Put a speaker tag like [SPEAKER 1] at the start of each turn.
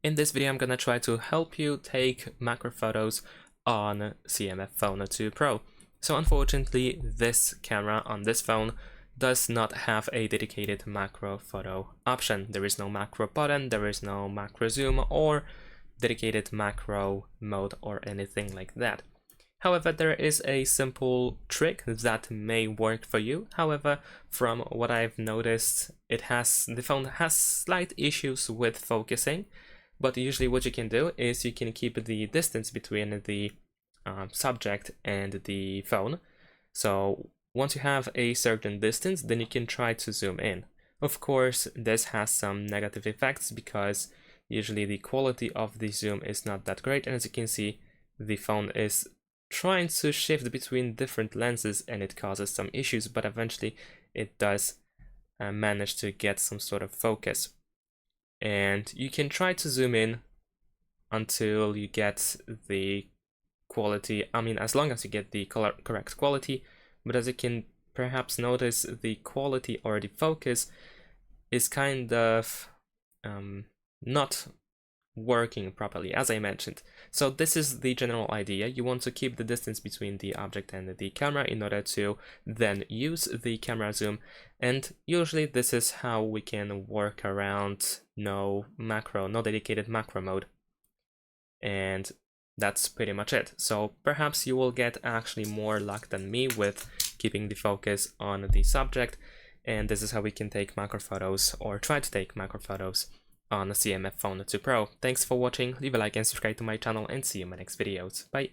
[SPEAKER 1] In this video, I'm gonna try to help you take macro photos on CMF Phone 2 Pro. So unfortunately, this camera on this phone does not have a dedicated macro photo option. There is no macro button, there is no macro zoom or dedicated macro mode or anything like that. However, there is a simple trick that may work for you. However, from what I've noticed, the phone has slight issues with focusing. But usually what you can do is you can keep the distance between the subject and the phone. So once you have a certain distance, then you can try to zoom in. Of course, this has some negative effects because usually the quality of the zoom is not that great. And as you can see, the phone is trying to shift between different lenses and it causes some issues, but eventually it does manage to get some sort of focus. And you can try to zoom in until you get the quality, as long as you get the correct quality, but as you can perhaps notice, the quality or the focus is kind of not working properly, as I mentioned. So this is the general idea. You want to keep the distance between the object and the camera in order to then use the camera zoom, and usually this is how we can work around no dedicated macro mode. And that's pretty much it. So perhaps you will get actually more luck than me with keeping the focus on the subject, and this is how we can take macro photos, or try to take macro photos, on the CMF Phone 2 Pro. Thanks for watching, leave a like and subscribe to my channel, and see you in my next videos. Bye!